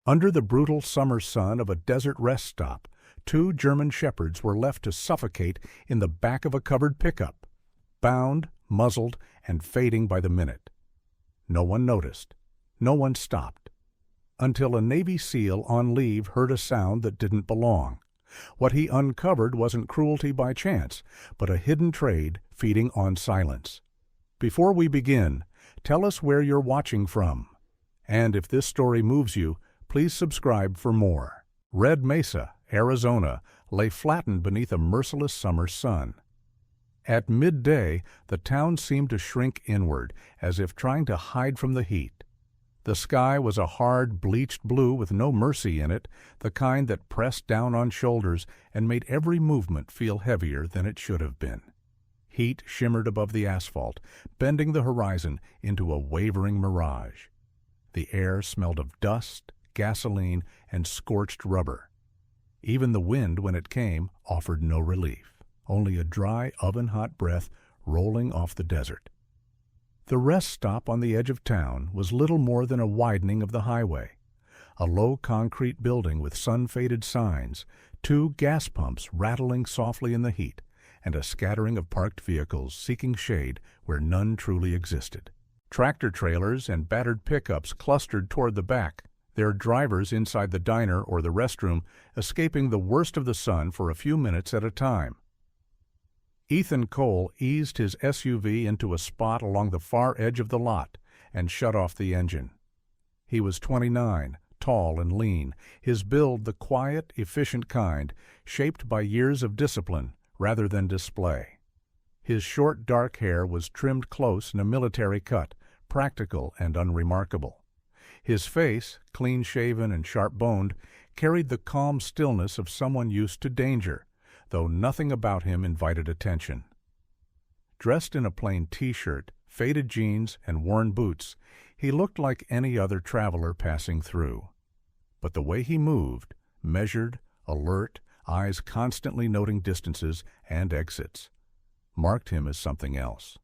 Under the brutal summer sun of a desert rest stop, two German shepherds were left to suffocate in the back of a covered pickup, bound, muzzled, and fading by the minute. No one noticed. No one stopped. Until a Navy SEAL on leave heard a sound that didn't belong. What he uncovered wasn't cruelty by chance, but a hidden trade feeding on silence. Before we begin, tell us where you're watching from. And if this story moves you, please subscribe for more. Red Mesa, Arizona, lay flattened beneath a merciless summer sun. At midday, the town seemed to shrink inward, as if trying to hide from the heat. The sky was a hard, bleached blue with no mercy in it, the kind that pressed down on shoulders and made every movement feel heavier than it should have been. Heat shimmered above the asphalt, bending the horizon into a wavering mirage. The air smelled of dust, gasoline, and scorched rubber. Even the wind, when it came, offered no relief, only a dry, oven-hot breath rolling off the desert. The rest stop on the edge of town was little more than a widening of the highway. A low concrete building with sun-faded signs, two gas pumps rattling softly in the heat, and a scattering of parked vehicles seeking shade where none truly existed. Tractor trailers and battered pickups clustered toward the back, their drivers inside the diner or the restroom escaping the worst of the sun for a few minutes at a time. Ethan Cole eased his SUV into a spot along the far edge of the lot and shut off the engine. He was 29, tall and lean, his build the quiet, efficient kind, shaped by years of discipline rather than display. His short, dark hair was trimmed close in a military cut, practical and unremarkable. His face, clean-shaven and sharp-boned, carried the calm stillness of someone used to danger, though nothing about him invited attention. Dressed in a plain T-shirt, faded jeans, and worn boots, he looked like any other traveler passing through. But the way he moved, measured, alert, eyes constantly noting distances and exits, marked him as something else.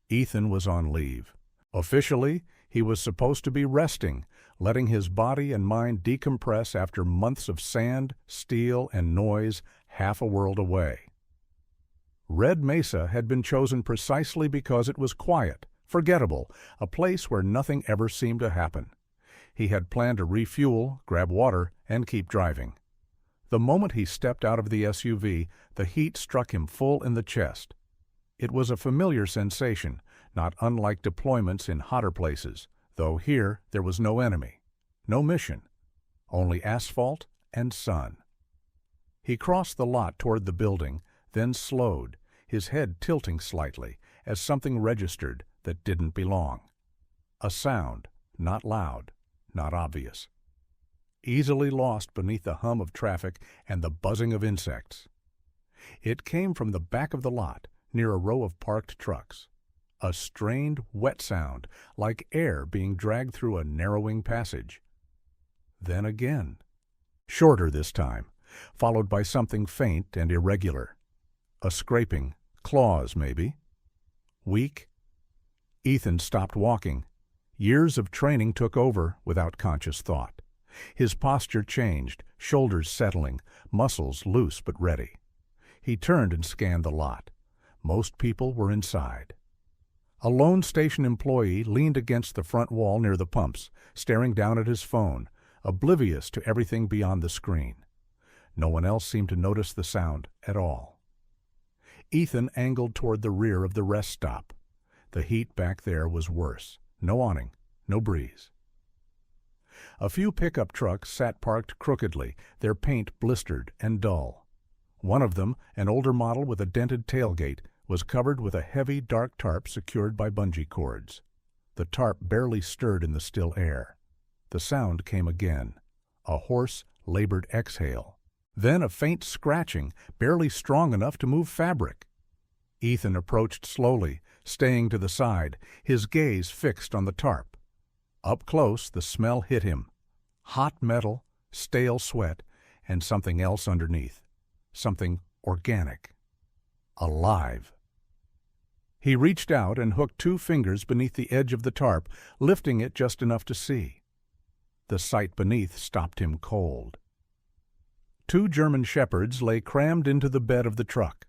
Ethan was on leave. Officially, he was supposed to be resting, letting his body and mind decompress after months of sand, steel, and noise half a world away. Red Mesa had been chosen precisely because it was quiet, forgettable, a place where nothing ever seemed to happen. He had planned to refuel, grab water, and keep driving. The moment he stepped out of the SUV, the heat struck him full in the chest. It was a familiar sensation, not unlike deployments in hotter places, though here there was no enemy, no mission, only asphalt and sun. He crossed the lot toward the building, then slowed, his head tilting slightly as something registered that didn't belong. A sound, not loud, not obvious. Easily lost beneath the hum of traffic and the buzzing of insects. It came from the back of the lot, near a row of parked trucks. A strained, wet sound, like air being dragged through a narrowing passage. Then again, shorter this time, followed by something faint and irregular. A scraping, claws maybe. Weak. Ethan stopped walking. Years of training took over without conscious thought. His posture changed, shoulders settling, muscles loose but ready. He turned and scanned the lot. Most people were inside. A lone station employee leaned against the front wall near the pumps, staring down at his phone, oblivious to everything beyond the screen. No one else seemed to notice the sound at all. Ethan angled toward the rear of the rest stop. The heat back there was worse. No awning, no breeze. A few pickup trucks sat parked crookedly, their paint blistered and dull. One of them, an older model with a dented tailgate, was covered with a heavy, dark tarp secured by bungee cords. The tarp barely stirred in the still air. The sound came again, a hoarse, labored exhale. Then a faint scratching, barely strong enough to move fabric. Ethan approached slowly, staying to the side, his gaze fixed on the tarp. Up close, the smell hit him. Hot metal, stale sweat, and something else underneath. Something organic. Alive. He reached out and hooked 2 fingers beneath the edge of the tarp, lifting it just enough to see. The sight beneath stopped him cold. 2 German shepherds lay crammed into the bed of the truck.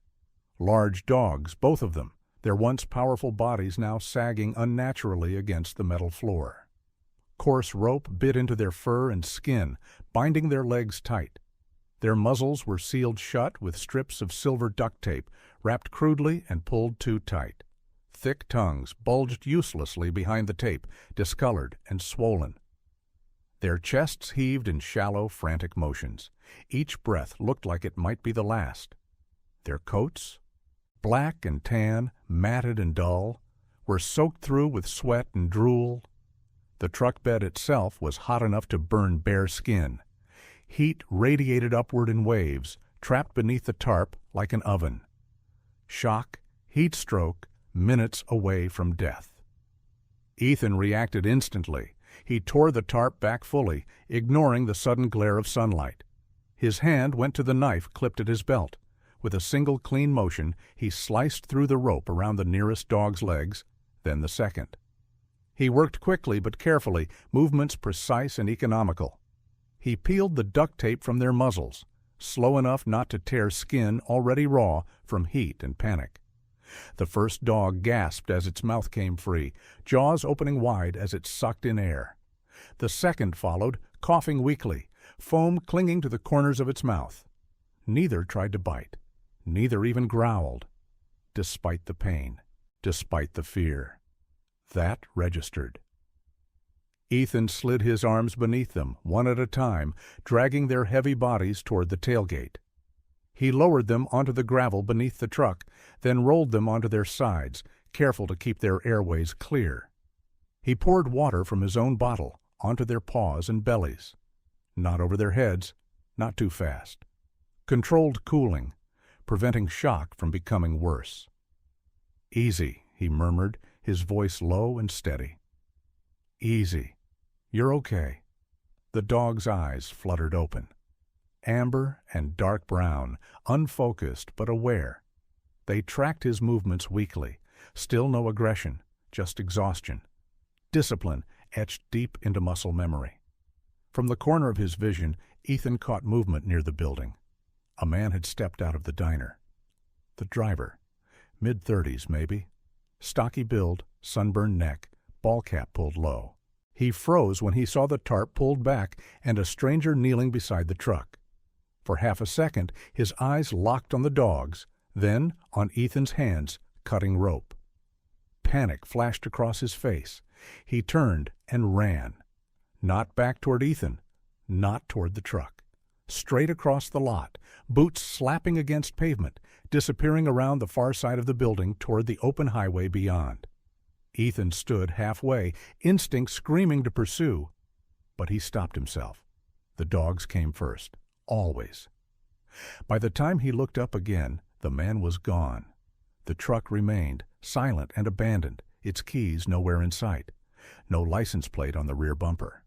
Large dogs, both of them, their once powerful bodies now sagging unnaturally against the metal floor. Coarse rope bit into their fur and skin, binding their legs tight. Their muzzles were sealed shut with strips of silver duct tape, wrapped crudely and pulled too tight. Thick tongues bulged uselessly behind the tape, discolored and swollen. Their chests heaved in shallow, frantic motions. Each breath looked like it might be the last. Their coats, black and tan, matted and dull, were soaked through with sweat and drool. The truck bed itself was hot enough to burn bare skin. Heat radiated upward in waves, trapped beneath the tarp like an oven. Shock, heat stroke, minutes away from death. Ethan reacted instantly. He tore the tarp back fully, ignoring the sudden glare of sunlight. His hand went to the knife clipped at his belt. With a single clean motion, he sliced through the rope around the nearest dog's legs, then the second. He worked quickly but carefully, movements precise and economical. He peeled the duct tape from their muzzles, slow enough not to tear skin already raw from heat and panic. The first dog gasped as its mouth came free, jaws opening wide as it sucked in air. The second followed, coughing weakly, foam clinging to the corners of its mouth. Neither tried to bite. Neither even growled. Despite the pain, despite the fear. That registered. Ethan slid his arms beneath them, one at a time, dragging their heavy bodies toward the tailgate. He lowered them onto the gravel beneath the truck, then rolled them onto their sides, careful to keep their airways clear. He poured water from his own bottle onto their paws and bellies. Not over their heads, not too fast. Controlled cooling, preventing shock from becoming worse. "Easy," he murmured, his voice low and steady. "Easy. You're okay." The dog's eyes fluttered open. Amber and dark brown, unfocused but aware. They tracked his movements weakly. Still no aggression, just exhaustion. Discipline etched deep into muscle memory. From the corner of his vision, Ethan caught movement near the building. A man had stepped out of the diner. The driver, mid-30s maybe. Stocky build, sunburned neck, ball cap pulled low. He froze when he saw the tarp pulled back and a stranger kneeling beside the truck. For half a second, his eyes locked on the dogs, then on Ethan's hands cutting rope. Panic flashed across his face. He turned and ran. Not back toward Ethan, not toward the truck. Straight across the lot, boots slapping against pavement, disappearing around the far side of the building toward the open highway beyond. Ethan stood halfway, instinct screaming to pursue, but he stopped himself. The dogs came first, always. By the time he looked up again, the man was gone. The truck remained, silent and abandoned, its keys nowhere in sight. No license plate on the rear bumper.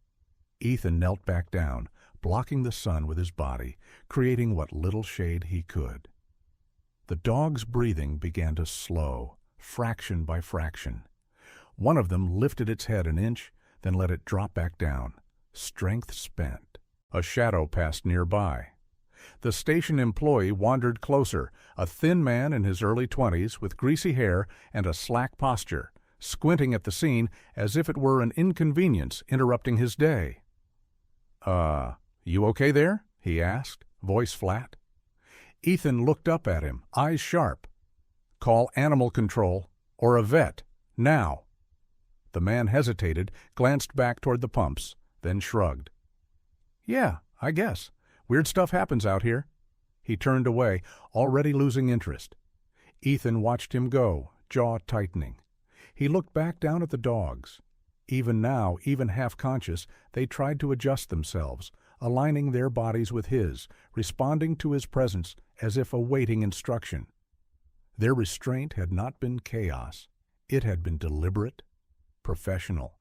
Ethan knelt back down, blocking the sun with his body, creating what little shade he could. The dog's breathing began to slow, fraction by fraction. One of them lifted its head an inch, then let it drop back down, strength spent. A shadow passed nearby. The station employee wandered closer, a thin man in his early 20s with greasy hair and a slack posture, squinting at the scene as if it were an inconvenience interrupting his day. You okay there?" he asked, voice flat. Ethan looked up at him, eyes sharp. "Call animal control, or a vet, now." The man hesitated, glanced back toward the pumps, then shrugged. "Yeah, I guess. Weird stuff happens out here." He turned away, already losing interest. Ethan watched him go, jaw tightening. He looked back down at the dogs. Even now, even half-conscious, they tried to adjust themselves, aligning their bodies with his, responding to his presence as if awaiting instruction. Their restraint had not been chaos. It had been deliberate, professional.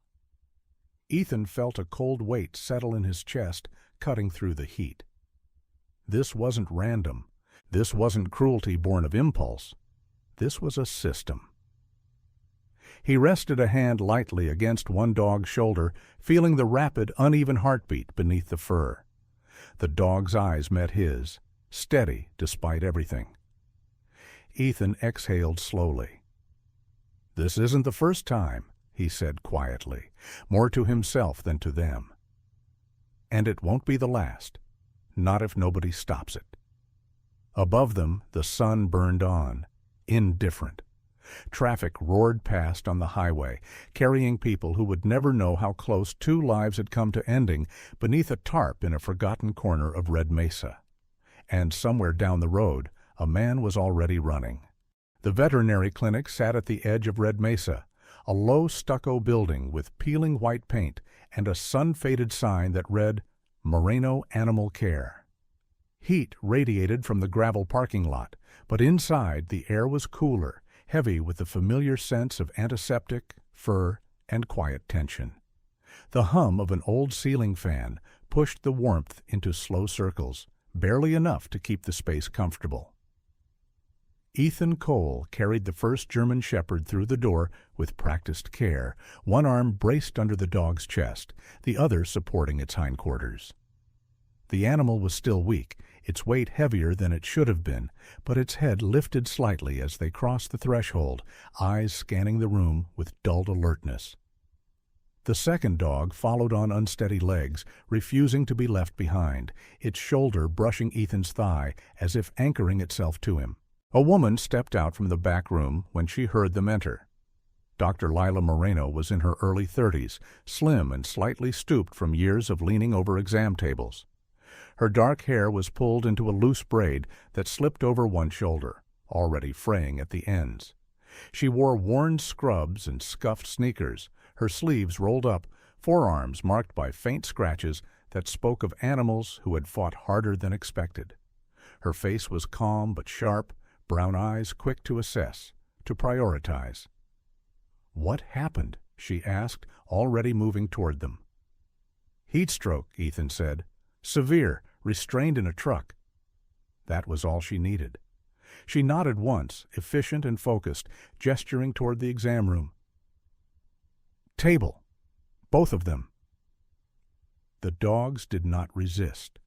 Ethan felt a cold weight settle in his chest, cutting through the heat. This wasn't random. This wasn't cruelty born of impulse. This was a system. He rested a hand lightly against one dog's shoulder, feeling the rapid, uneven heartbeat beneath the fur. The dog's eyes met his, steady despite everything. Ethan exhaled slowly. "This isn't the first time," he said quietly, more to himself than to them. "And it won't be the last, not if nobody stops it." Above them, the sun burned on, indifferent. Traffic roared past on the highway, carrying people who would never know how close two lives had come to ending beneath a tarp in a forgotten corner of Red Mesa. And somewhere down the road, a man was already running. The veterinary clinic sat at the edge of Red Mesa, a low stucco building with peeling white paint and a sun-faded sign that read, "Moreno Animal Care." Heat radiated from the gravel parking lot, but inside the air was cooler, heavy with the familiar sense of antiseptic, fur, and quiet tension. The hum of an old ceiling fan pushed the warmth into slow circles, barely enough to keep the space comfortable. Ethan Cole carried the first German Shepherd through the door with practiced care, one arm braced under the dog's chest, the other supporting its hindquarters. The animal was still weak, its weight heavier than it should have been, but its head lifted slightly as they crossed the threshold, eyes scanning the room with dulled alertness. The second dog followed on unsteady legs, refusing to be left behind, its shoulder brushing Ethan's thigh as if anchoring itself to him. A woman stepped out from the back room when she heard them enter. Dr. Lila Moreno was in her early 30s, slim and slightly stooped from years of leaning over exam tables. Her dark hair was pulled into a loose braid that slipped over one shoulder, already fraying at the ends. She wore worn scrubs and scuffed sneakers, her sleeves rolled up, forearms marked by faint scratches that spoke of animals who had fought harder than expected. Her face was calm but sharp, brown eyes quick to assess, to prioritize. "What happened?" she asked, already moving toward them. "Heat stroke," Ethan said. "Severe, restrained in a truck." That was all she needed. She nodded once, efficient and focused, gesturing toward the exam room. "Table. Both of them." The dogs did not resist.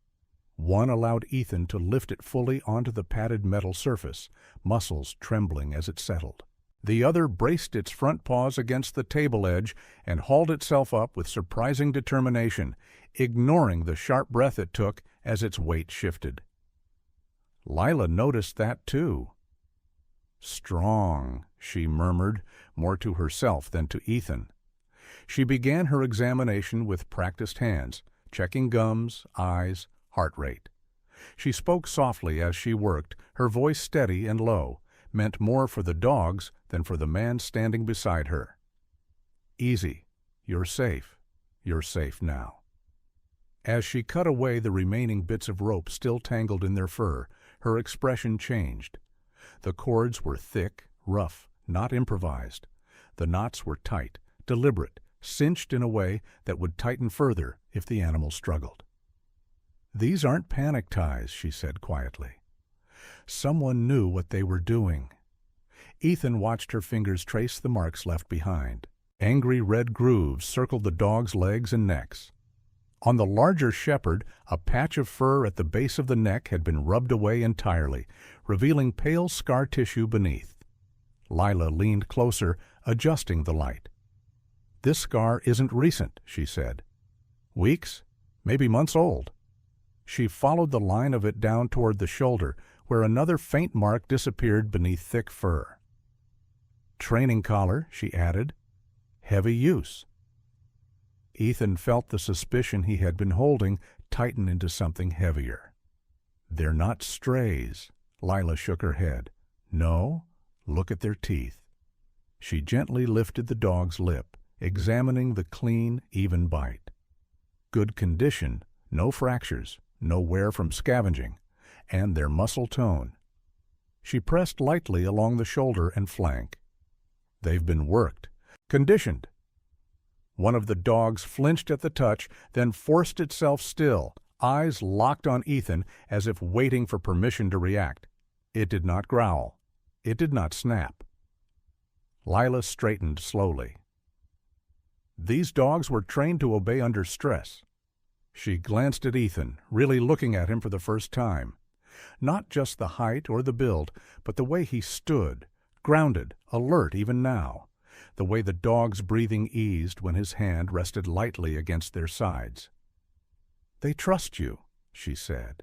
One allowed Ethan to lift it fully onto the padded metal surface, muscles trembling as it settled. The other braced its front paws against the table edge and hauled itself up with surprising determination, ignoring the sharp breath it took as its weight shifted. Lila noticed that too. "Strong," she murmured, more to herself than to Ethan. She began her examination with practiced hands, checking gums, eyes, heart rate. She spoke softly as she worked, her voice steady and low, meant more for the dogs than for the man standing beside her. "Easy. You're safe. You're safe now." As she cut away the remaining bits of rope still tangled in their fur, her expression changed. The cords were thick, rough, not improvised. The knots were tight, deliberate, cinched in a way that would tighten further if the animal struggled. "These aren't panic ties," she said quietly. Someone knew what they were doing. Ethan watched her fingers trace the marks left behind. Angry red grooves circled the dog's legs and necks. On the larger shepherd, a patch of fur at the base of the neck had been rubbed away entirely, revealing pale scar tissue beneath. Lila leaned closer, adjusting the light. "This scar isn't recent," she said. "Weeks, maybe months old." She followed the line of it down toward the shoulder, where another faint mark disappeared beneath thick fur. "Training collar," she added. "Heavy use." Ethan felt the suspicion he had been holding tighten into something heavier. "They're not strays." Lila shook her head. "No, look at their teeth." She gently lifted the dog's lip, examining the clean, even bite. Good condition, no fractures, no wear from scavenging, and their muscle tone. She pressed lightly along the shoulder and flank. "They've been worked, conditioned." One of the dogs flinched at the touch, then forced itself still, eyes locked on Ethan as if waiting for permission to react. It did not growl. It did not snap. Lila straightened slowly. These dogs were trained to obey under stress. She glanced at Ethan, really looking at him for the first time. Not just the height or the build, but the way he stood, grounded, alert even now. The way the dog's breathing eased when his hand rested lightly against their sides. "They trust you," she said.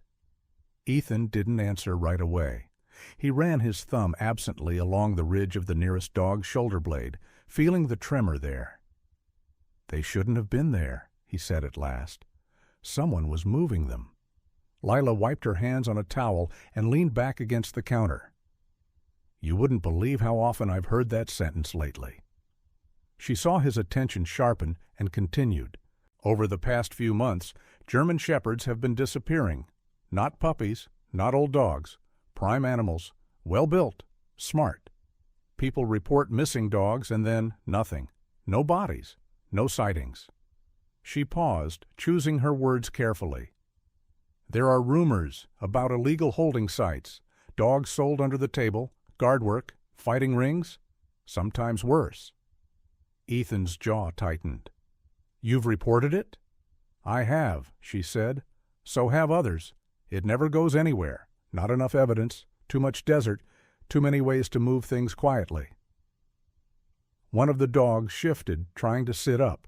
Ethan didn't answer right away. He ran his thumb absently along the ridge of the nearest dog's shoulder blade, feeling the tremor there. "They shouldn't have been there," he said at last. "Someone was moving them." Lila wiped her hands on a towel and leaned back against the counter. "You wouldn't believe how often I've heard that sentence lately." She saw his attention sharpen and continued. "Over the past few months, German Shepherds have been disappearing. Not puppies, not old dogs, prime animals, well-built, smart. People report missing dogs and then nothing. No bodies, no sightings." She paused, choosing her words carefully. "There are rumors about illegal holding sites, dogs sold under the table, guard work, fighting rings, sometimes worse." Ethan's jaw tightened. "You've reported it?" "I have," she said. "So have others. It never goes anywhere. Not enough evidence, too much desert, too many ways to move things quietly." One of the dogs shifted, trying to sit up.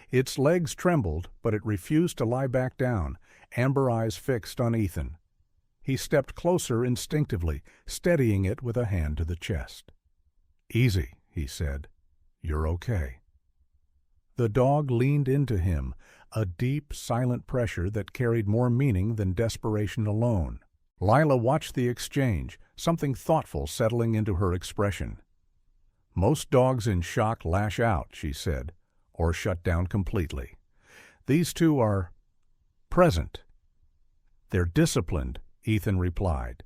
Its legs trembled, but it refused to lie back down, amber eyes fixed on Ethan. He stepped closer instinctively, steadying it with a hand to the chest. "Easy," he said. "You're okay." The dog leaned into him, a deep, silent pressure that carried more meaning than desperation alone. Lila watched the exchange, something thoughtful settling into her expression. "Most dogs in shock lash out," she said, "or shut down completely. These two are present." "They're disciplined," Ethan replied.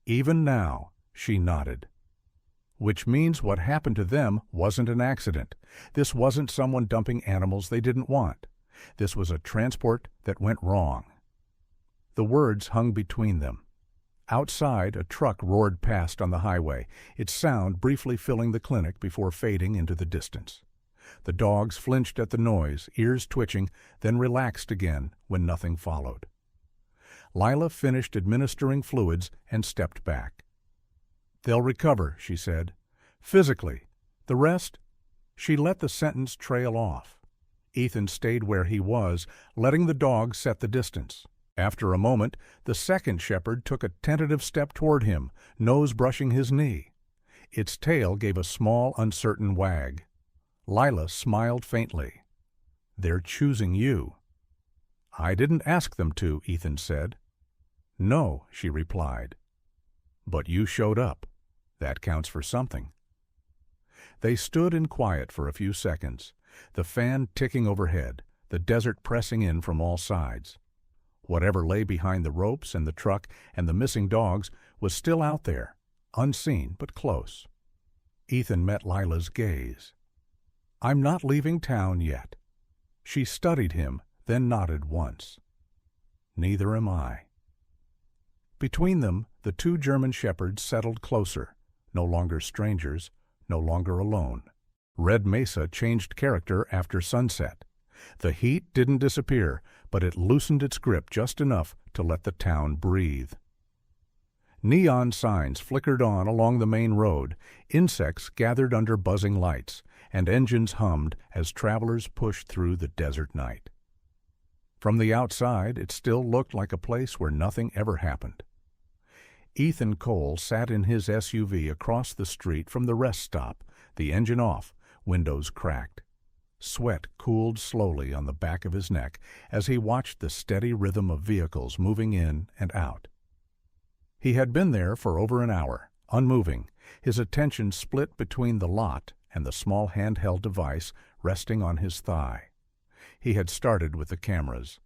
"Even now," she nodded. "Which means what happened to them wasn't an accident. This wasn't someone dumping animals they didn't want. This was a transport that went wrong." The words hung between them. Outside, a truck roared past on the highway, its sound briefly filling the clinic before fading into the distance. The dogs flinched at the noise, ears twitching, then relaxed again when nothing followed. Lila finished administering fluids and stepped back. "They'll recover," she said. "Physically. The rest—" She let the sentence trail off. Ethan stayed where he was, letting the dog set the distance. After a moment, the second shepherd took a tentative step toward him, nose brushing his knee. Its tail gave a small, uncertain wag. Lila smiled faintly. "They're choosing you." "I didn't ask them to," Ethan said. "No," she replied. "But you showed up. That counts for something." They stood in quiet for a few seconds, the fan ticking overhead, the desert pressing in from all sides. Whatever lay behind the ropes and the truck and the missing dogs was still out there, unseen but close. Ethan met Lila's gaze. "I'm not leaving town yet." She studied him, then nodded once. "Neither am I." Between them, the two German shepherds settled closer, no longer strangers, no longer alone. Red Mesa changed character after sunset. The heat didn't disappear, but it loosened its grip just enough to let the town breathe. Neon signs flickered on along the main road, insects gathered under buzzing lights, and engines hummed as travelers pushed through the desert night. From the outside, it still looked like a place where nothing ever happened. Ethan Cole sat in his SUV across the street from the rest stop, the engine off, windows cracked. Sweat cooled slowly on the back of his neck as he watched the steady rhythm of vehicles moving in and out. He had been there for over an hour, unmoving, his attention split between the lot and the small handheld device resting on his thigh. He had started with the cameras.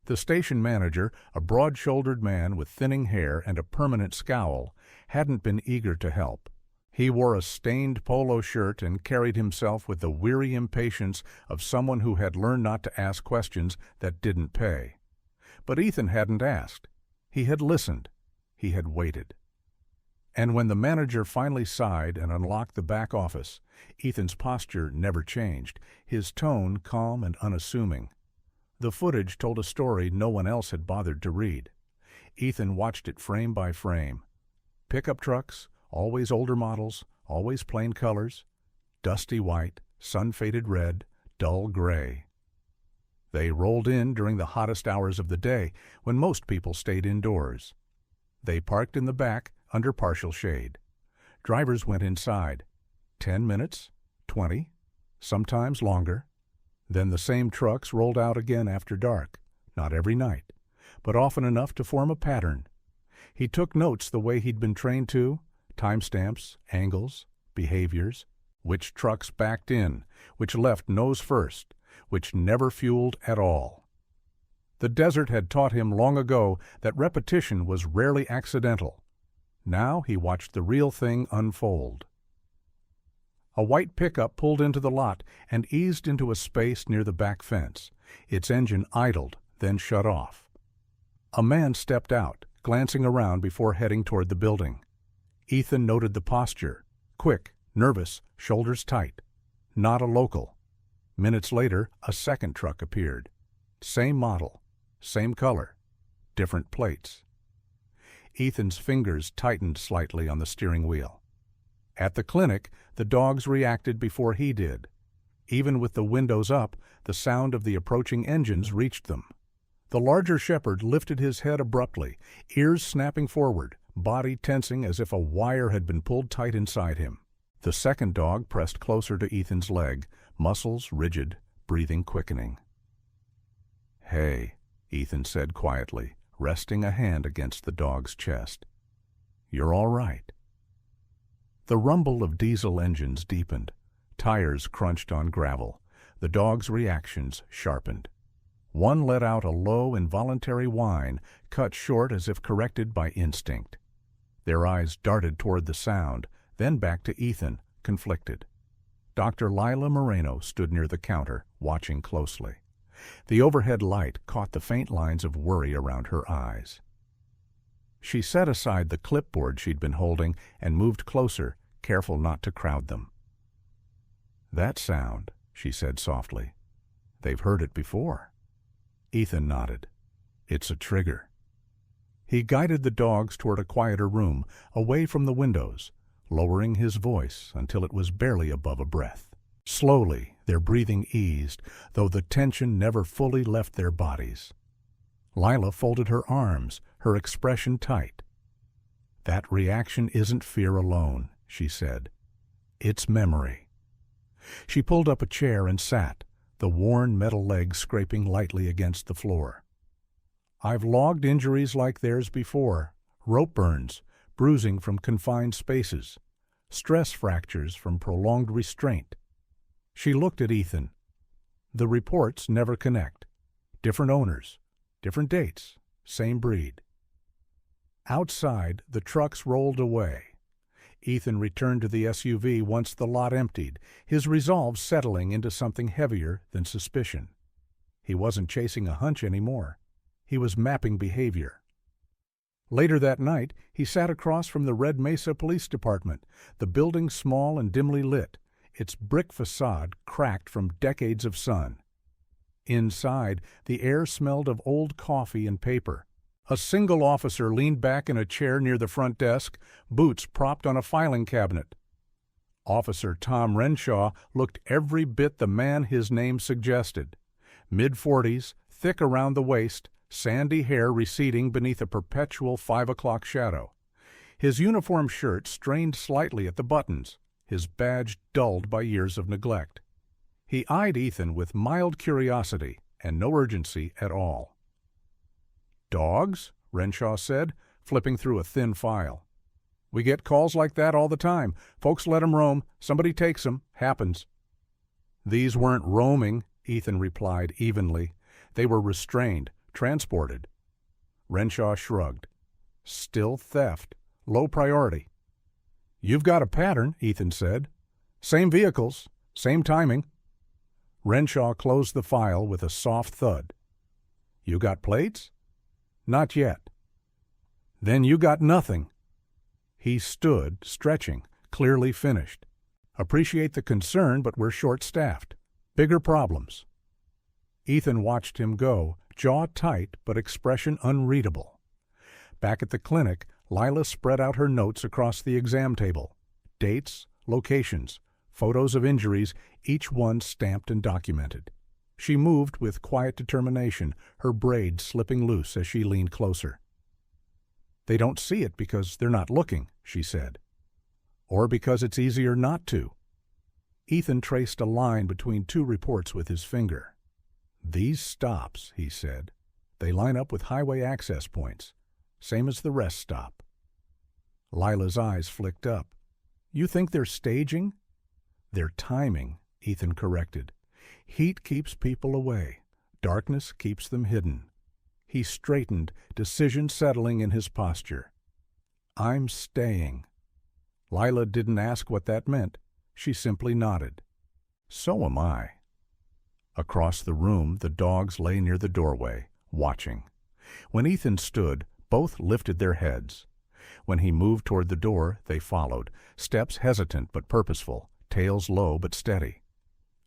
The station manager, a broad-shouldered man with thinning hair and a permanent scowl, hadn't been eager to help. He wore a stained polo shirt and carried himself with the weary impatience of someone who had learned not to ask questions that didn't pay. But Ethan hadn't asked. He had listened. He had waited. And when the manager finally sighed and unlocked the back office, Ethan's posture never changed, his tone calm and unassuming. The footage told a story no one else had bothered to read. Ethan watched it frame by frame. Pickup trucks, always older models, always plain colors, dusty white, sun-faded red, dull gray. They rolled in during the hottest hours of the day, when most people stayed indoors. They parked in the back, under partial shade. Drivers went inside. 10 minutes, 20, sometimes longer. Then the same trucks rolled out again after dark, not every night, but often enough to form a pattern. He took notes the way he'd been trained to, timestamps, angles, behaviors, which trucks backed in, which left nose first, which never fueled at all. The desert had taught him long ago that repetition was rarely accidental. Now he watched the real thing unfold. A white pickup pulled into the lot and eased into a space near the back fence. Its engine idled, then shut off. A man stepped out, glancing around before heading toward the building. Ethan noted the posture, quick, nervous, shoulders tight. Not a local. Minutes later, a second truck appeared. Same model, same color, different plates. Ethan's fingers tightened slightly on the steering wheel. At the clinic, the dogs reacted before he did. Even with the windows up, the sound of the approaching engines reached them. The larger shepherd lifted his head abruptly, ears snapping forward, body tensing as if a wire had been pulled tight inside him. The second dog pressed closer to Ethan's leg, muscles rigid, breathing quickening. "Hey," Ethan said quietly, resting a hand against the dog's chest. "You're all right." The rumble of diesel engines deepened. Tires crunched on gravel. The dog's reactions sharpened. One let out a low, involuntary whine, cut short as if corrected by instinct. Their eyes darted toward the sound, then back to Ethan, conflicted. Dr. Lila Moreno stood near the counter, watching closely. The overhead light caught the faint lines of worry around her eyes. She set aside the clipboard she'd been holding and moved closer, careful not to crowd them. "That sound," she said softly. "They've heard it before." Ethan nodded. "It's a trigger." He guided the dogs toward a quieter room, away from the windows, lowering his voice until it was barely above a breath. Slowly, their breathing eased, though the tension never fully left their bodies. Lila folded her arms, her expression tight. "That reaction isn't fear alone," she said. "It's memory." She pulled up a chair and sat, the worn metal legs scraping lightly against the floor. "I've logged injuries like theirs before, rope burns, bruising from confined spaces, stress fractures from prolonged restraint." She looked at Ethan. "The reports never connect. Different owners, different dates, same breed." Outside, the trucks rolled away. Ethan returned to the SUV once the lot emptied, his resolve settling into something heavier than suspicion. He wasn't chasing a hunch anymore. He was mapping behavior. Later that night, he sat across from the Red Mesa Police Department, the building small and dimly lit, its brick facade cracked from decades of sun. Inside, the air smelled of old coffee and paper. A single officer leaned back in a chair near the front desk, boots propped on a filing cabinet. Officer Tom Renshaw looked every bit the man his name suggested. Mid-40s, thick around the waist, sandy hair receding beneath a perpetual 5 o'clock shadow. His uniform shirt strained slightly at the buttons, his badge dulled by years of neglect. He eyed Ethan with mild curiosity and no urgency at all. "Dogs?" Renshaw said, flipping through a thin file. "We get calls like that all the time. Folks let 'em roam. Somebody takes 'em. Happens." "These weren't roaming," Ethan replied evenly. "They were restrained, transported." Renshaw shrugged. "Still theft. Low priority." "You've got a pattern," Ethan said. "Same vehicles, same timing." Renshaw closed the file with a soft thud. "You got plates?" "Not yet." "Then you got nothing." He stood, stretching, clearly finished. "Appreciate the concern, but we're short-staffed. Bigger problems." Ethan watched him go, jaw tight but expression unreadable. Back at the clinic, Lila spread out her notes across the exam table. Dates, locations, photos of injuries, each one stamped and documented. She moved with quiet determination, her braids slipping loose as she leaned closer. "They don't see it because they're not looking," she said. "Or because it's easier not to." Ethan traced a line between two reports with his finger. "These stops," he said, "they line up with highway access points, same as the rest stop." Lila's eyes flicked up. "You think they're staging?" "They're timing," Ethan corrected. "Heat keeps people away. Darkness keeps them hidden." He straightened, decision settling in his posture. "I'm staying." Lila didn't ask what that meant. She simply nodded. "So am I." Across the room, the dogs lay near the doorway, watching. When Ethan stood, both lifted their heads. When he moved toward the door, they followed, steps hesitant but purposeful, tails low but steady.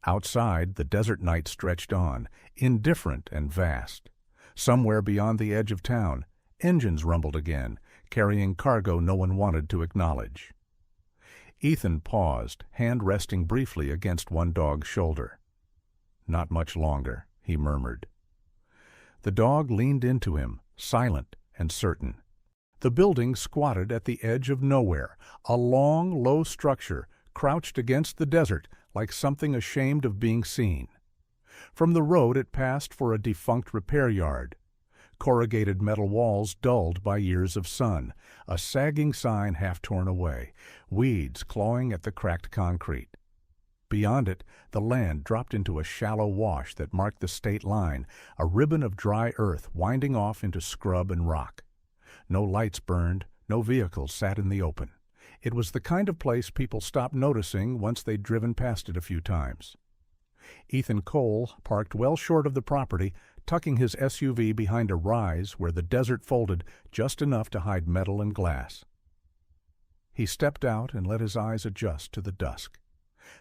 Outside, the desert night stretched on, indifferent and vast. Somewhere beyond the edge of town, engines rumbled again, carrying cargo no one wanted to acknowledge. Ethan paused, hand resting briefly against one dog's shoulder. "Not much longer," he murmured. The dog leaned into him, silent and certain. The building squatted at the edge of nowhere, a long, low structure crouched against the desert like something ashamed of being seen. From the road it passed for a defunct repair yard. Corrugated metal walls dulled by years of sun, a sagging sign half torn away, weeds clawing at the cracked concrete. Beyond it, the land dropped into a shallow wash that marked the state line, a ribbon of dry earth winding off into scrub and rock. No lights burned, no vehicles sat in the open. It was the kind of place people stopped noticing once they'd driven past it a few times. Ethan Cole parked well short of the property, tucking his SUV behind a rise where the desert folded just enough to hide metal and glass. He stepped out and let his eyes adjust to the dusk.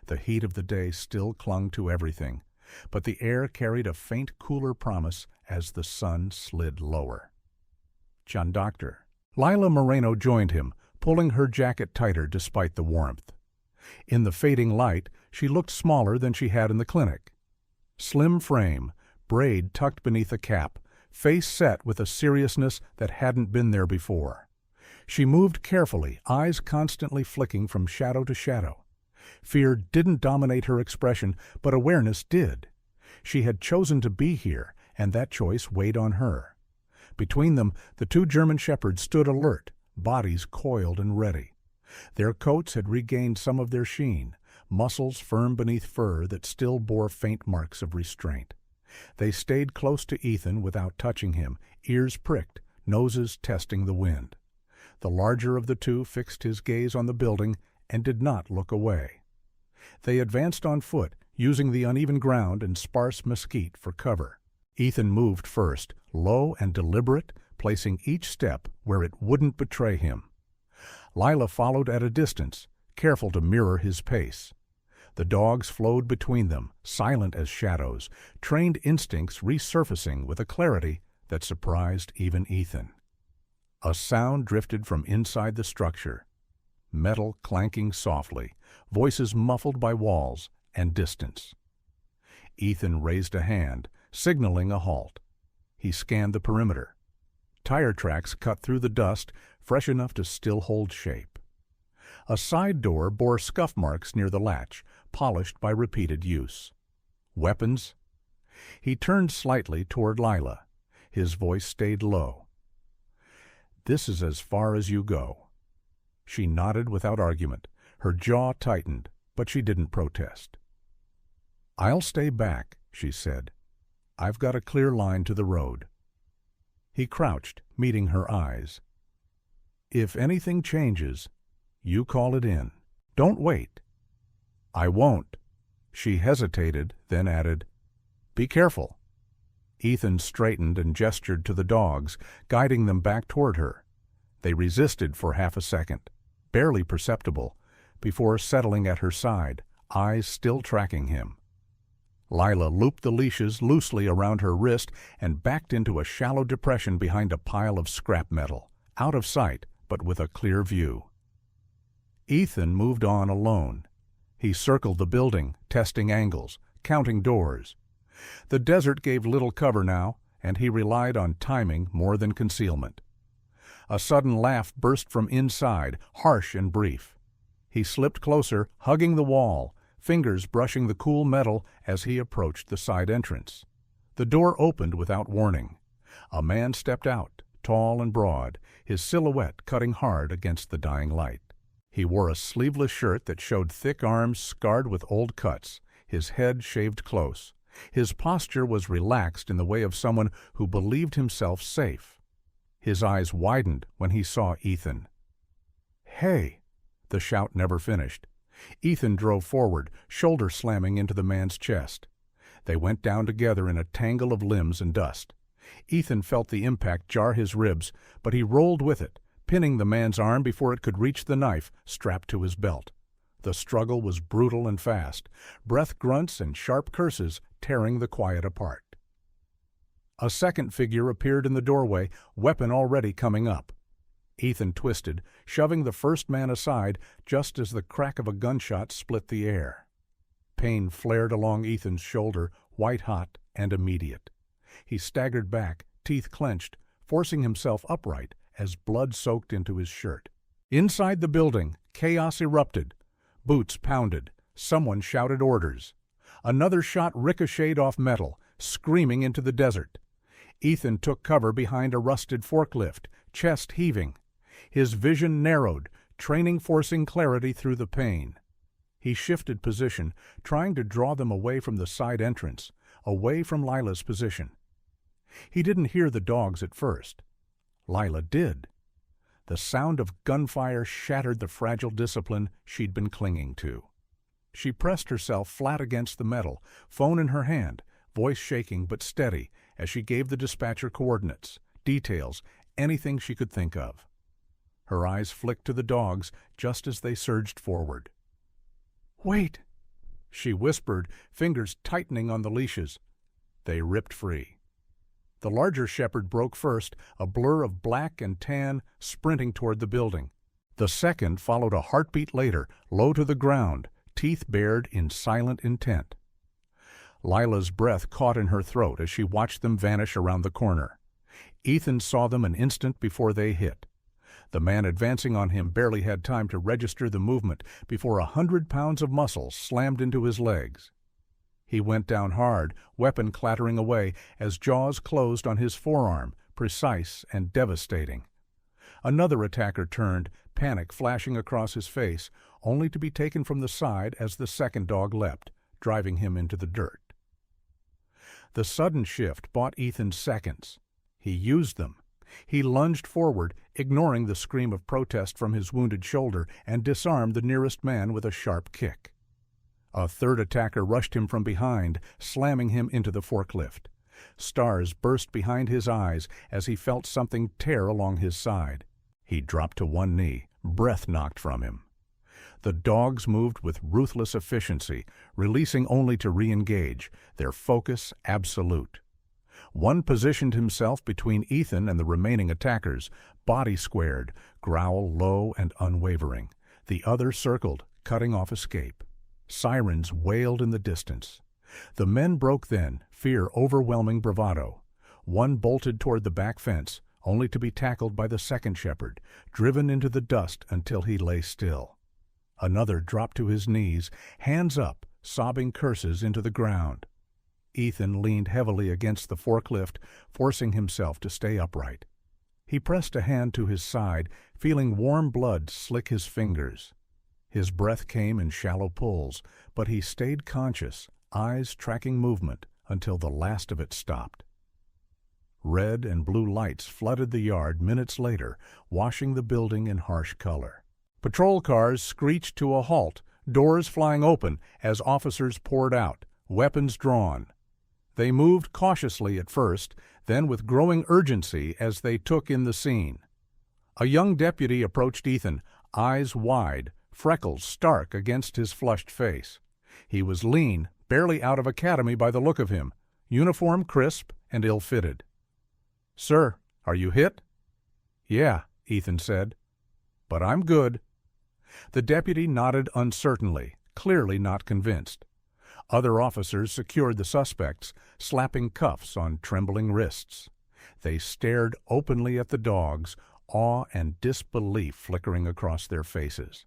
The heat of the day still clung to everything, but the air carried a faint cooler promise as the sun slid lower. "John Doctor." Lila Moreno joined him, pulling her jacket tighter despite the warmth. In the fading light, she looked smaller than she had in the clinic. Slim frame, braid tucked beneath a cap, face set with a seriousness that hadn't been there before. She moved carefully, eyes constantly flicking from shadow to shadow. Fear didn't dominate her expression, but awareness did. She had chosen to be here, and that choice weighed on her. Between them, the two German shepherds stood alert, bodies coiled and ready. Their coats had regained some of their sheen, muscles firm beneath fur that still bore faint marks of restraint. They stayed close to Ethan without touching him, ears pricked, noses testing the wind. The larger of the two fixed his gaze on the building and did not look away. They advanced on foot, using the uneven ground and sparse mesquite for cover. Ethan moved first, low and deliberate, placing each step where it wouldn't betray him. Lila followed at a distance, careful to mirror his pace. The dogs flowed between them, silent as shadows, trained instincts resurfacing with a clarity that surprised even Ethan. A sound drifted from inside the structure, metal clanking softly, voices muffled by walls and distance. Ethan raised a hand, signaling a halt. He scanned the perimeter. Tire tracks cut through the dust, fresh enough to still hold shape. A side door bore scuff marks near the latch, polished by repeated use. Weapons? He turned slightly toward Lila. His voice stayed low. "This is as far as you go." She nodded without argument. Her jaw tightened, but she didn't protest. "I'll stay back," she said. "I've got a clear line to the road." He crouched, meeting her eyes. "If anything changes, you call it in. Don't wait." "I won't." She hesitated, then added, "Be careful." Ethan straightened and gestured to the dogs, guiding them back toward her. They resisted for half a second. barely perceptible, before settling at her side, eyes still tracking him. Lila looped the leashes loosely around her wrist and backed into a shallow depression behind a pile of scrap metal, out of sight but with a clear view. Ethan moved on alone. He circled the building, testing angles, counting doors. The desert gave little cover now, and he relied on timing more than concealment. A sudden laugh burst from inside, harsh and brief. He slipped closer, hugging the wall, fingers brushing the cool metal as he approached the side entrance. The door opened without warning. A man stepped out, tall and broad, his silhouette cutting hard against the dying light. He wore a sleeveless shirt that showed thick arms scarred with old cuts, his head shaved close. His posture was relaxed in the way of someone who believed himself safe. His eyes widened when he saw Ethan. "Hey!" The shout never finished. Ethan drove forward, shoulder slamming into the man's chest. They went down together in a tangle of limbs and dust. Ethan felt the impact jar his ribs, but he rolled with it, pinning the man's arm before it could reach the knife strapped to his belt. The struggle was brutal and fast, breath grunts and sharp curses tearing the quiet apart. A second figure appeared in the doorway, weapon already coming up. Ethan twisted, shoving the first man aside just as the crack of a gunshot split the air. Pain flared along Ethan's shoulder, white-hot and immediate. He staggered back, teeth clenched, forcing himself upright as blood soaked into his shirt. Inside the building, chaos erupted. Boots pounded. Someone shouted orders. Another shot ricocheted off metal, screaming into the desert. Ethan took cover behind a rusted forklift, chest heaving. His vision narrowed, training forcing clarity through the pain. He shifted position, trying to draw them away from the side entrance, away from Lila's position. He didn't hear the dogs at first. Lila did. The sound of gunfire shattered the fragile discipline she'd been clinging to. She pressed herself flat against the metal, phone in her hand, voice shaking but steady as she gave the dispatcher coordinates, details, anything she could think of. Her eyes flicked to the dogs just as they surged forward. "Wait," she whispered, fingers tightening on the leashes. They ripped free. The larger shepherd broke first, a blur of black and tan sprinting toward the building. The second followed a heartbeat later, low to the ground, teeth bared in silent intent. Lila's breath caught in her throat as she watched them vanish around the corner. Ethan saw them an instant before they hit. The man advancing on him barely had time to register the movement before 100 pounds of muscle slammed into his legs. He went down hard, weapon clattering away as jaws closed on his forearm, precise and devastating. Another attacker turned, panic flashing across his face, only to be taken from the side as the second dog leapt, driving him into the dirt. The sudden shift bought Ethan seconds. He used them. He lunged forward, ignoring the scream of protest from his wounded shoulder, and disarmed the nearest man with a sharp kick. A third attacker rushed him from behind, slamming him into the forklift. Stars burst behind his eyes as he felt something tear along his side. He dropped to one knee, breath knocked from him. The dogs moved with ruthless efficiency, releasing only to re-engage, their focus absolute. One positioned himself between Ethan and the remaining attackers, body squared, growl low and unwavering. The other circled, cutting off escape. Sirens wailed in the distance. The men broke then, fear overwhelming bravado. One bolted toward the back fence, only to be tackled by the second shepherd, driven into the dust until he lay still. Another dropped to his knees, hands up, sobbing curses into the ground. Ethan leaned heavily against the forklift, forcing himself to stay upright. He pressed a hand to his side, feeling warm blood slick his fingers. His breath came in shallow pulls, but he stayed conscious, eyes tracking movement until the last of it stopped. Red and blue lights flooded the yard minutes later, washing the building in harsh color. Patrol cars screeched to a halt, doors flying open as officers poured out, weapons drawn. They moved cautiously at first, then with growing urgency as they took in the scene. A young deputy approached Ethan, eyes wide, freckles stark against his flushed face. He was lean, barely out of academy by the look of him, uniform crisp and ill-fitted. "Sir, are you hit?" "Yeah," Ethan said. "But I'm good." The deputy nodded uncertainly, clearly not convinced. Other officers secured the suspects, slapping cuffs on trembling wrists. They stared openly at the dogs, awe and disbelief flickering across their faces.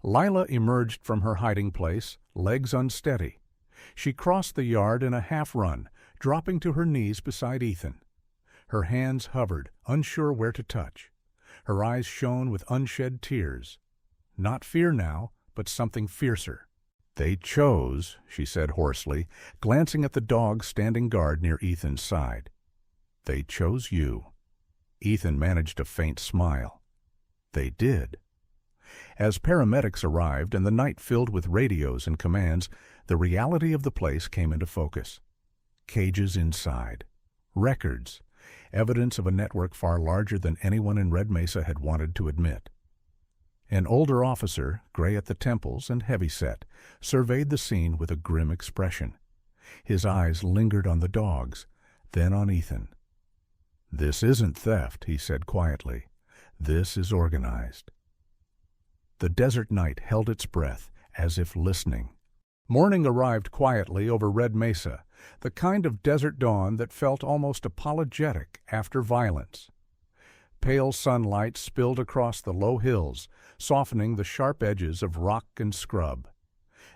Lila emerged from her hiding place, legs unsteady. She crossed the yard in a half-run, dropping to her knees beside Ethan. Her hands hovered, unsure where to touch. Her eyes shone with unshed tears. Not fear now, but something fiercer. "They chose," she said hoarsely, glancing at the dog standing guard near Ethan's side. "They chose you." Ethan managed a faint smile. "They did." As paramedics arrived and the night filled with radios and commands, the reality of the place came into focus. Cages inside. Records. Evidence of a network far larger than anyone in Red Mesa had wanted to admit. An older officer, gray at the temples and heavy-set, surveyed the scene with a grim expression. His eyes lingered on the dogs, then on Ethan. "This isn't theft," he said quietly. "This is organized." The desert night held its breath, as if listening. Morning arrived quietly over Red Mesa, the kind of desert dawn that felt almost apologetic after violence. Pale sunlight spilled across the low hills, softening the sharp edges of rock and scrub.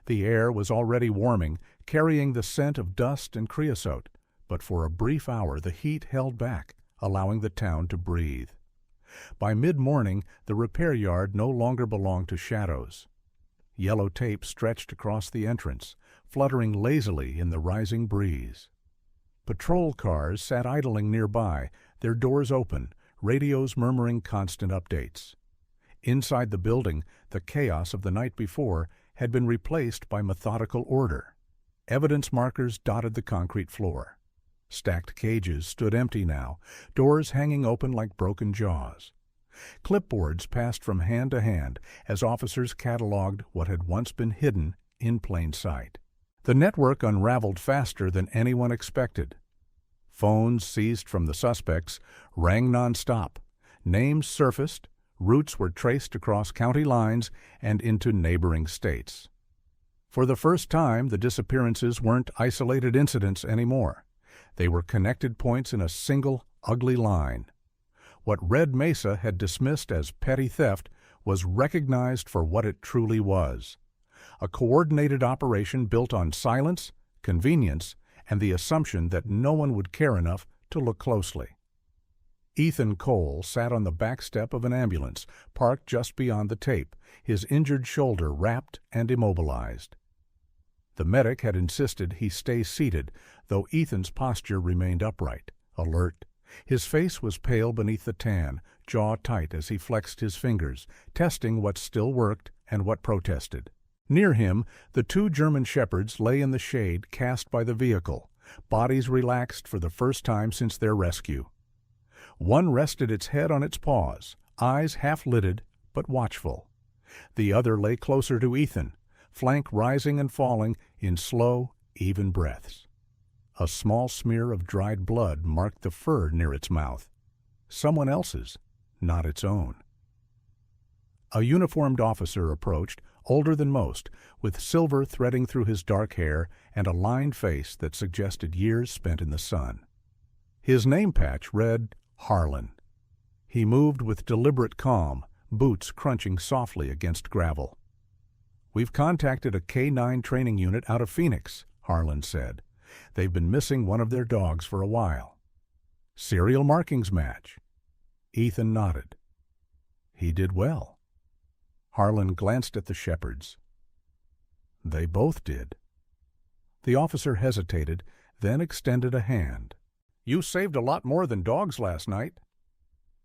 The air was already warming, carrying the scent of dust and creosote, but for a brief hour the heat held back, allowing the town to breathe. By mid-morning, the repair yard no longer belonged to shadows. Yellow tape stretched across the entrance, fluttering lazily in the rising breeze. Patrol cars sat idling nearby, their doors open, radios murmuring constant updates. Inside the building, the chaos of the night before had been replaced by methodical order. Evidence markers dotted the concrete floor. Stacked cages stood empty now, doors hanging open like broken jaws. Clipboards passed from hand to hand as officers cataloged what had once been hidden in plain sight. The network unraveled faster than anyone expected. Phones seized from the suspects rang nonstop. Names surfaced, routes were traced across county lines and into neighboring states. For the first time, the disappearances weren't isolated incidents anymore. They were connected points in a single, ugly line. What Red Mesa had dismissed as petty theft was recognized for what it truly was: a coordinated operation built on silence, convenience, and the assumption that no one would care enough to look closely. Ethan Cole sat on the back step of an ambulance parked just beyond the tape, his injured shoulder wrapped and immobilized. The medic had insisted he stay seated, though Ethan's posture remained upright, alert. His face was pale beneath the tan, jaw tight as he flexed his fingers, testing what still worked and what protested. Near him, the two German shepherds lay in the shade cast by the vehicle, bodies relaxed for the first time since their rescue. One rested its head on its paws, eyes half-lidded but watchful. The other lay closer to Ethan, flank rising and falling in slow, even breaths. A small smear of dried blood marked the fur near its mouth. Someone else's, not its own. A uniformed officer approached, older than most, with silver threading through his dark hair and a lined face that suggested years spent in the sun. His name patch read Harlan. He moved with deliberate calm, boots crunching softly against gravel. "We've contacted a K-9 training unit out of Phoenix," Harlan said. "They've been missing one of their dogs for a while." "Serial markings match." Ethan nodded. He did well. Harlan glanced at the shepherds. They both did. The officer hesitated, then extended a hand. "You saved a lot more than dogs last night."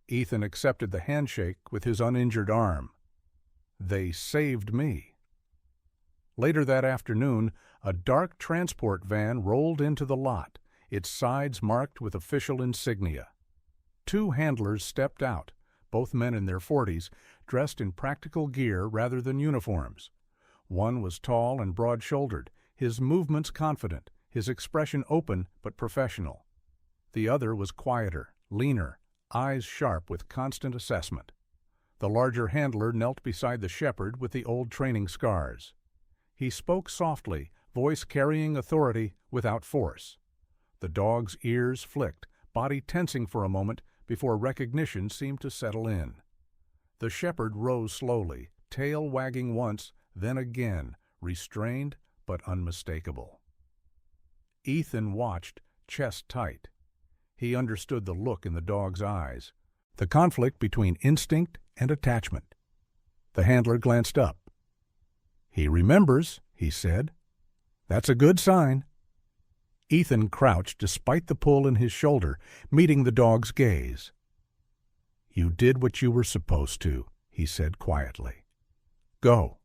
Ethan accepted the handshake with his uninjured arm. "They saved me." Later that afternoon, a dark transport van rolled into the lot, its sides marked with official insignia. Two handlers stepped out, both men in their 40s, dressed in practical gear rather than uniforms. One was tall and broad-shouldered, his movements confident, his expression open but professional. The other was quieter, leaner, eyes sharp with constant assessment. The larger handler knelt beside the shepherd with the old training scars. He spoke softly, voice carrying authority without force. The dog's ears flicked, body tensing for a moment before recognition seemed to settle in. The shepherd rose slowly, tail wagging once, then again, restrained but unmistakable. Ethan watched, chest tight. He understood the look in the dog's eyes, the conflict between instinct and attachment. The handler glanced up. "He remembers," he said. "That's a good sign." Ethan crouched despite the pull in his shoulder, meeting the dog's gaze. "You did what you were supposed to," he said quietly. "Go."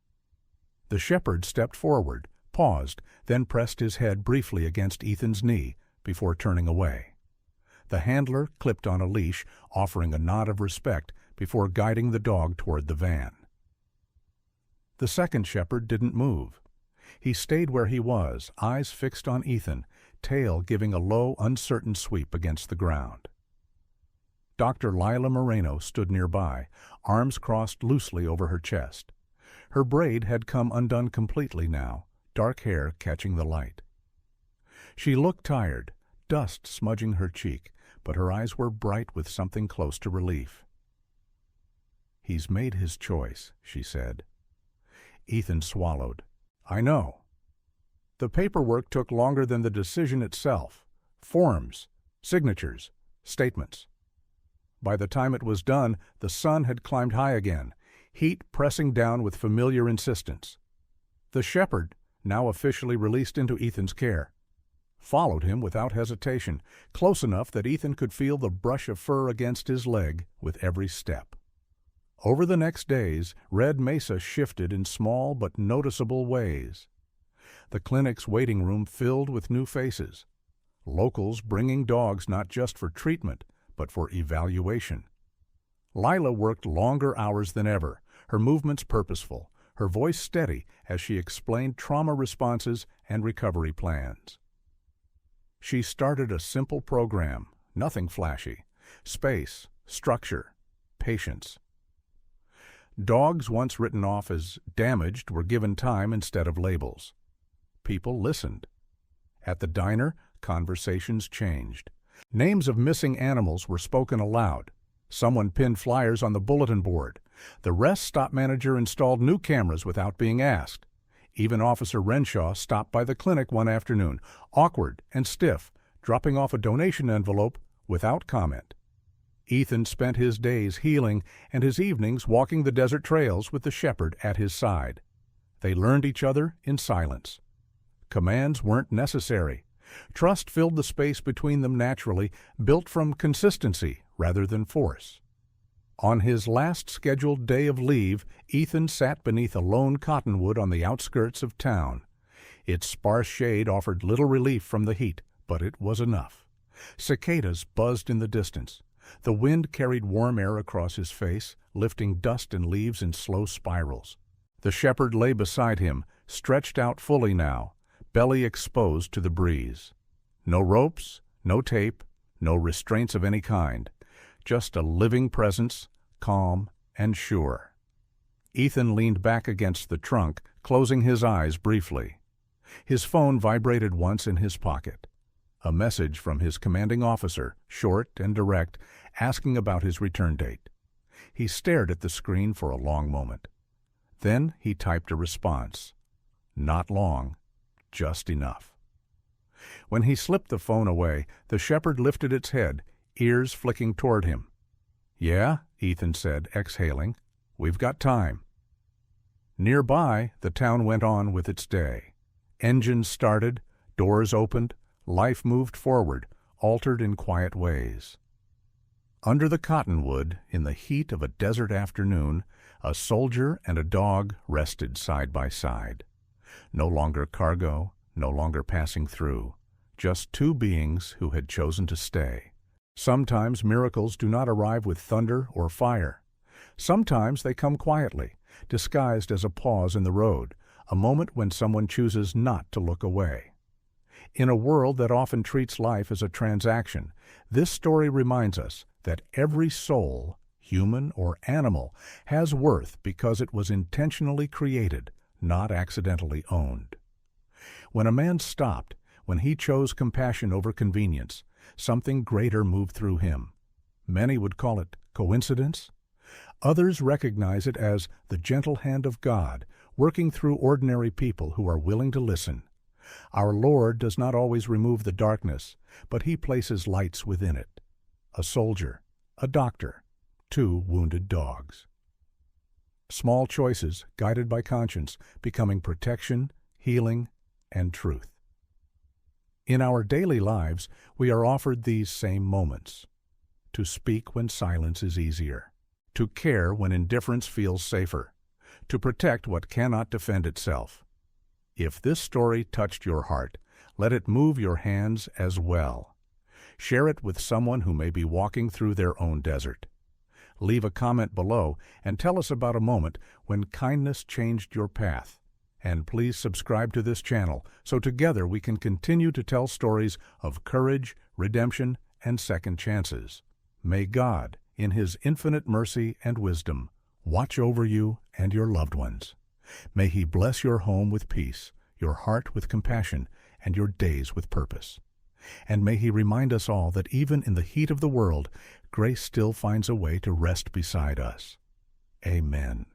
The shepherd stepped forward, paused, then pressed his head briefly against Ethan's knee before turning away. The handler clipped on a leash, offering a nod of respect before guiding the dog toward the van. The second shepherd didn't move. He stayed where he was, eyes fixed on Ethan, tail giving a low, uncertain sweep against the ground. Dr. Lila Moreno stood nearby, arms crossed loosely over her chest. Her braid had come undone completely now, dark hair catching the light. She looked tired, dust smudging her cheek, but her eyes were bright with something close to relief. "He's made his choice," she said. Ethan swallowed. "I know." The paperwork took longer than the decision itself. Forms, signatures, statements. By the time it was done, the sun had climbed high again, heat pressing down with familiar insistence. The shepherd, now officially released into Ethan's care, followed him without hesitation, close enough that Ethan could feel the brush of fur against his leg with every step. Over the next days, Red Mesa shifted in small but noticeable ways. The clinic's waiting room filled with new faces. Locals bringing dogs not just for treatment, but for evaluation. Lila worked longer hours than ever, her movements purposeful, her voice steady as she explained trauma responses and recovery plans. She started a simple program, nothing flashy. Space, structure, patience. Dogs once written off as damaged were given time instead of labels. People listened. At the diner, conversations changed. Names of missing animals were spoken aloud. Someone pinned flyers on the bulletin board. The rest stop manager installed new cameras without being asked. Even Officer Renshaw stopped by the clinic one afternoon, awkward and stiff, dropping off a donation envelope without comment. Ethan spent his days healing and his evenings walking the desert trails with the shepherd at his side. They learned each other in silence. Commands weren't necessary. Trust filled the space between them naturally, built from consistency rather than force. On his last scheduled day of leave, Ethan sat beneath a lone cottonwood on the outskirts of town. Its sparse shade offered little relief from the heat, but it was enough. Cicadas buzzed in the distance. The wind carried warm air across his face, lifting dust and leaves in slow spirals. The shepherd lay beside him, stretched out fully now, belly exposed to the breeze. No ropes, no tape, no restraints of any kind. Just a living presence, calm and sure. Ethan leaned back against the trunk, closing his eyes briefly. His phone vibrated once in his pocket. A message from his commanding officer, short and direct, asking about his return date. He stared at the screen for a long moment. Then he typed a response. Not long, just enough. When he slipped the phone away, the shepherd lifted its head, ears flicking toward him. "Yeah," Ethan said, exhaling. "We've got time." Nearby, the town went on with its day. Engines started, doors opened, life moved forward, altered in quiet ways. Under the cottonwood, in the heat of a desert afternoon, a soldier and a dog rested side by side. No longer cargo, no longer passing through, just two beings who had chosen to stay. Sometimes miracles do not arrive with thunder or fire. Sometimes they come quietly, disguised as a pause in the road, a moment when someone chooses not to look away. In a world that often treats life as a transaction, this story reminds us that every soul, human or animal, has worth because it was intentionally created, not accidentally owned. When a man stopped, when he chose compassion over convenience, something greater moved through him. Many would call it coincidence. Others recognize it as the gentle hand of God working through ordinary people who are willing to listen. Our Lord does not always remove the darkness, but He places lights within it. A soldier, a doctor, 2 wounded dogs. Small choices, guided by conscience, becoming protection, healing, and truth. In our daily lives, we are offered these same moments. To speak when silence is easier. To care when indifference feels safer. To protect what cannot defend itself. If this story touched your heart, let it move your hands as well. Share it with someone who may be walking through their own desert. Leave a comment below and tell us about a moment when kindness changed your path. And please subscribe to this channel so together we can continue to tell stories of courage, redemption, and second chances. May God, in His infinite mercy and wisdom, watch over you and your loved ones. May He bless your home with peace, your heart with compassion, and your days with purpose. And may He remind us all that even in the heat of the world, grace still finds a way to rest beside us. Amen.